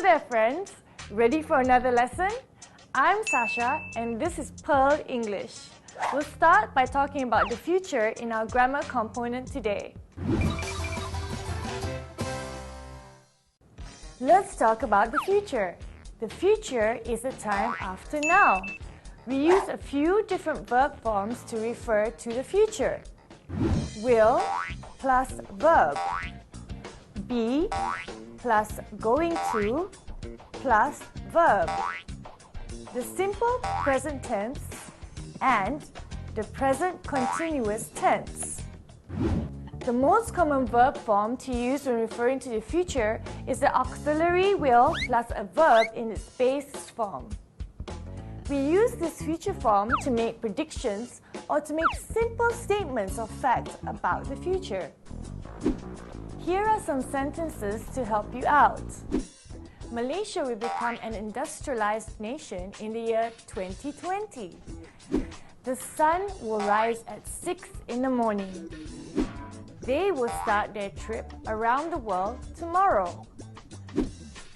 there, friends. Ready for another lesson? I'm Sasha and this is Pearl English. We'll start by talking about the future in our grammar component today. Let's talk about the future. The future is the time after now. We use a few different verb forms to refer to the future. Will plus verb. Be plus going to plus verb. The simple present tense and the present continuous tense. The most common verb form to use when referring to the future is the auxiliary will plus a verb in its base form. We use this future form to make predictions or to make simple statements of fact about the future. Here are some sentences to help you out. Malaysia will become an industrialized nation in the year 2020. The sun will rise at 6 in the morning. They will start their trip around the world tomorrow.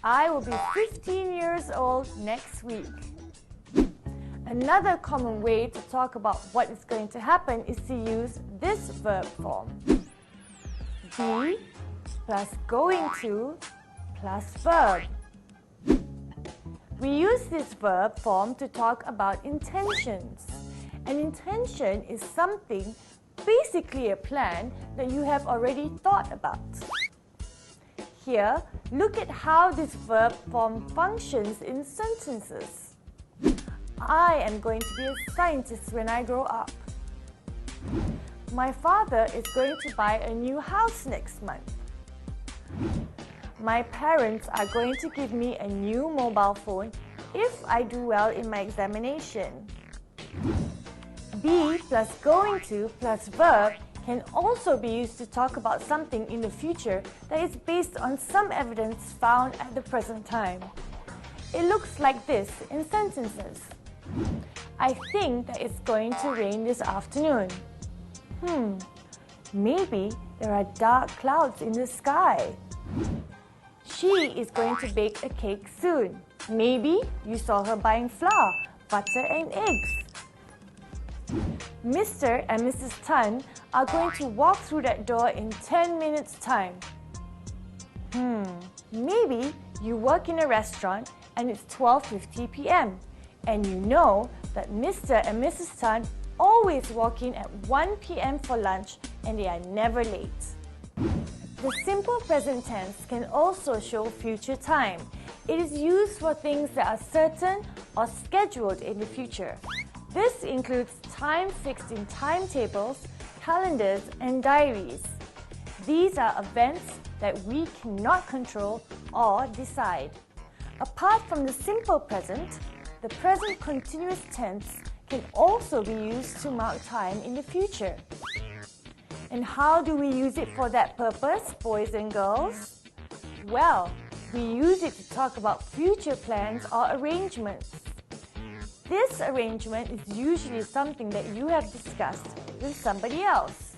I will be 15 years old next week. Another common way to talk about what is going to happen is to use this verb form. Be plus going to plus verb. We use this verb form to talk about intentions. An intention is something, basically a plan, that you have already thought about. Here, look at how this verb form functions in sentences. I am going to be a scientist when I grow up. My father is going to buy a new house next month. My parents are going to give me a new mobile phone if I do well in my examination. Be plus going to plus verb can also be used to talk about something in the future that is based on some evidence found at the present time. It looks like this in sentences. I think that it's going to rain this afternoon. Maybe there are dark clouds in the sky. She is going to bake a cake soon. Maybe you saw her buying flour, butter and eggs. Mr. and Mrs. Tan are going to walk through that door in 10 minutes' time. Maybe you work in a restaurant and it's 12:50 p.m. and you know that Mr. and Mrs. Tan always walk in at 1 p.m. for lunch and they are never late. The simple present tense can also show future time. It is used for things that are certain or scheduled in the future. This includes time fixed in timetables, calendars, and diaries. These are events that we cannot control or decide. Apart from the simple present, the present continuous tense can also be used to mark time in the future. And how do we use it for that purpose, boys and girls? Well, we use it to talk about future plans or arrangements. This arrangement is usually something that you have discussed with somebody else.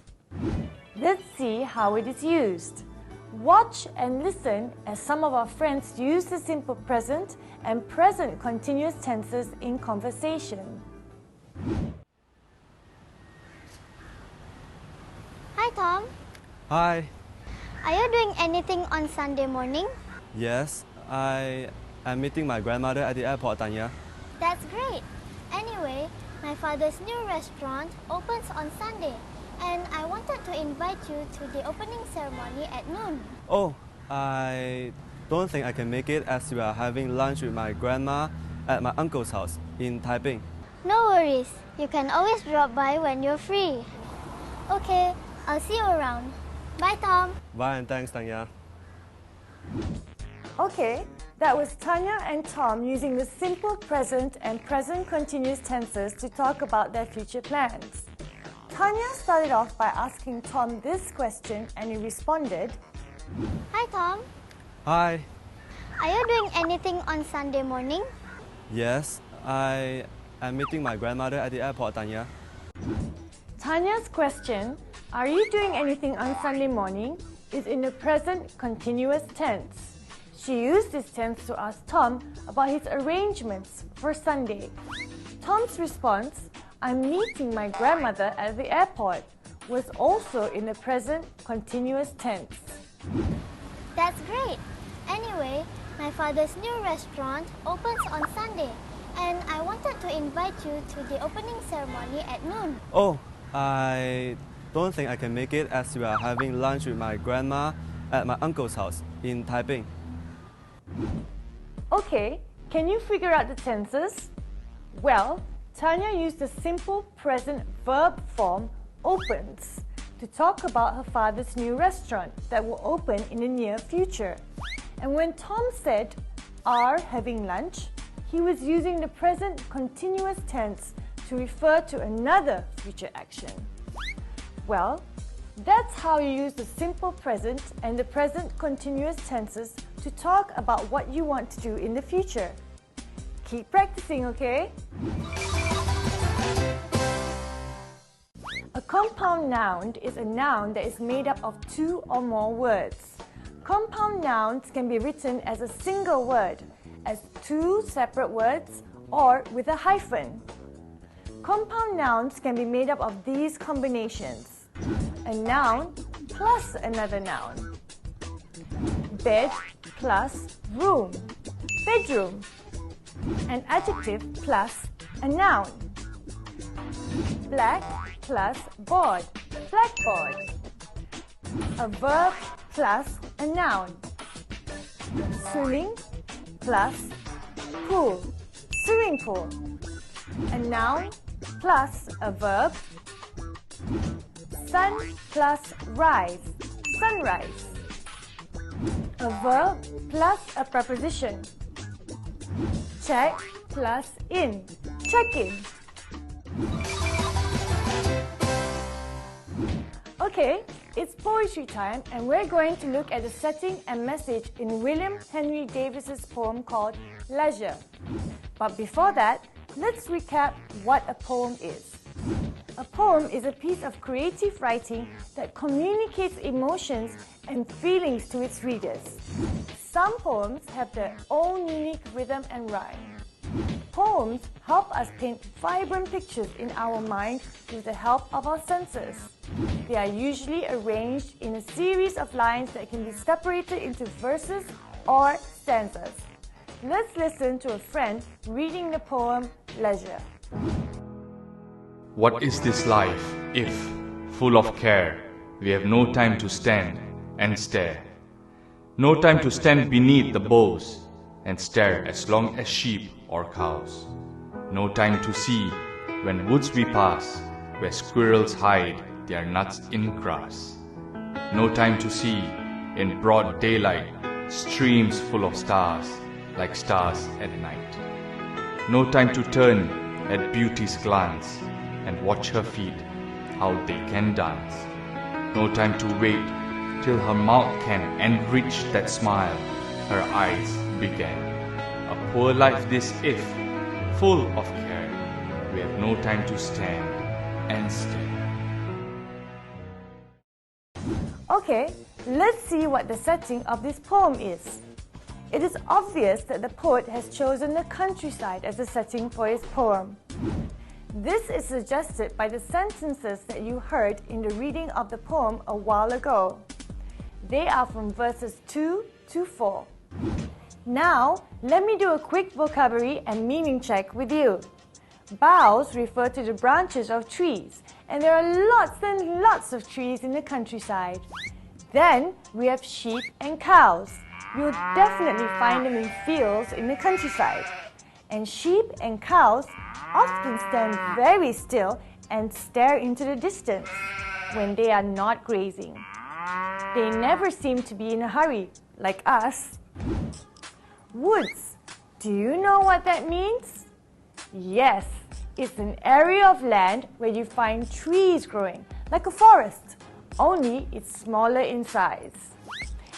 Let's see how it is used. Watch and listen as some of our friends use the simple present and present continuous tenses in conversation. Hi Tom. Hi. Are you doing anything on Sunday morning? Yes, I am meeting my grandmother at the airport, Tanya. That's great. Anyway, my father's new restaurant opens on Sunday and I wanted to invite you to the opening ceremony at noon. Oh, I don't think I can make it as we are having lunch with my grandma at my uncle's house in Taiping. No worries. You can always drop by when you're free. Okay, I'll see you around. Bye, Tom. Bye and thanks, Tanya. Okay, that was Tanya and Tom using the simple present and present continuous tenses to talk about their future plans. Tanya started off by asking Tom this question and he responded, Hi, Tom. Hi. Are you doing anything on Sunday morning? Yes, I am meeting my grandmother at the airport, Tanya. Tanya's question, are you doing anything on Sunday morning, is in the present continuous tense. She used this tense to ask Tom about his arrangements for Sunday. Tom's response, "I'm meeting my grandmother at the airport," was also in the present continuous tense. That's great! Anyway, my father's new restaurant opens on Sunday, and I wanted to invite you to the opening ceremony at noon. Oh, I don't think I can make it as we are having lunch with my grandma at my uncle's house in Taipei. Okay, can you figure out the tenses? Well, Tanya used the simple present verb form opens to talk about her father's new restaurant that will open in the near future. And when Tom said, "are having lunch," he was using the present continuous tense to refer to another future action. Well, that's how you use the simple present and the present continuous tenses to talk about what you want to do in the future. Keep practicing, okay? A compound noun is a noun that is made up of two or more words. Compound nouns can be written as a single word, as two separate words, or with a hyphen. Compound nouns can be made up of these combinations: a noun plus another noun, bed plus room, bedroom, an adjective plus a noun, black plus board, blackboard, a verb plus a noun, swimming plus pool, swimming pool, a noun plus a verb, sun plus rise, sunrise, a verb plus a preposition, check plus in, check-in. Okay, it's poetry time, and we're going to look at the setting and message in William Henry Davis's poem called Leisure. But before that, let's recap what a poem is. A poem is a piece of creative writing that communicates emotions and feelings to its readers. Some poems have their own unique rhythm and rhyme. Poems help us paint vibrant pictures in our mind with the help of our senses. They are usually arranged in a series of lines that can be separated into verses or stanzas. Let's listen to a friend reading the poem Leisure. What is this life if, full of care, we have no time to stand and stare? No time to stand beneath the boughs and stare as long as sheep or cows. No time to see when woods we pass, where squirrels hide their nuts in grass. No time to see in broad daylight streams full of stars, like stars at night. No time to turn at beauty's glance and watch her feet, how they can dance. No time to wait till her mouth can enrich that smile her eyes began. A poor life this if, full of care, we have no time to stand and stare. Okay, let's see what the setting of this poem is. It is obvious that the poet has chosen the countryside as the setting for his poem. This is suggested by the sentences that you heard in the reading of the poem a while ago. They are from verses 2 to 4. Now, let me do a quick vocabulary and meaning check with you. Boughs refer to the branches of trees, and there are lots and lots of trees in the countryside. Then, we have sheep and cows. You'll definitely find them in fields in the countryside. And sheep and cows often stand very still and stare into the distance when they are not grazing. They never seem to be in a hurry, like us. Woods. Do you know what that means? Yes, it's an area of land where you find trees growing, like a forest, only it's smaller in size.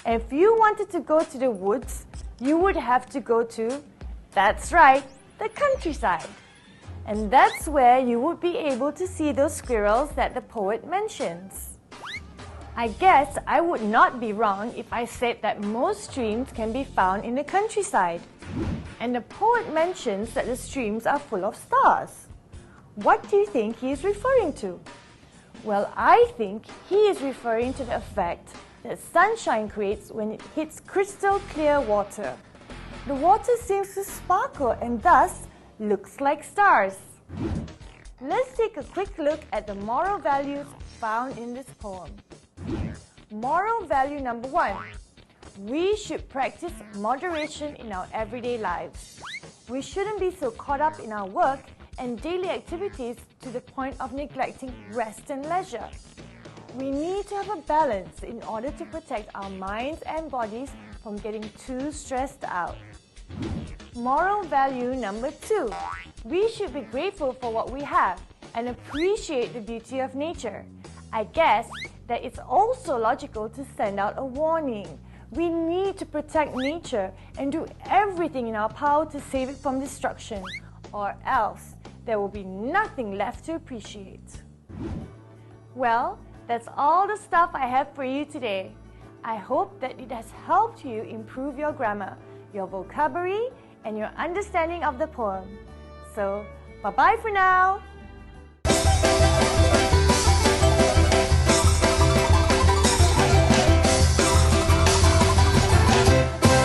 And if you wanted to go to the woods, you would have to go to, that's right, the countryside. And that's where you would be able to see those squirrels that the poet mentions. I guess I would not be wrong if I said that most streams can be found in the countryside. And the poet mentions that the streams are full of stars. What do you think he is referring to? Well, I think he is referring to the effect that sunshine creates when it hits crystal clear water. The water seems to sparkle and thus looks like stars. Let's take a quick look at the moral values found in this poem. Moral value number 1. We should practice moderation in our everyday lives. We shouldn't be so caught up in our work and daily activities to the point of neglecting rest and leisure. We need to have a balance in order to protect our minds and bodies from getting too stressed out. Moral value number 2. We should be grateful for what we have and appreciate the beauty of nature. I guess that it's also logical to send out a warning. We need to protect nature and do everything in our power to save it from destruction, or else there will be nothing left to appreciate. Well, that's all the stuff I have for you today. I hope that it has helped you improve your grammar, your vocabulary, and your understanding of the poem. So, bye-bye for now!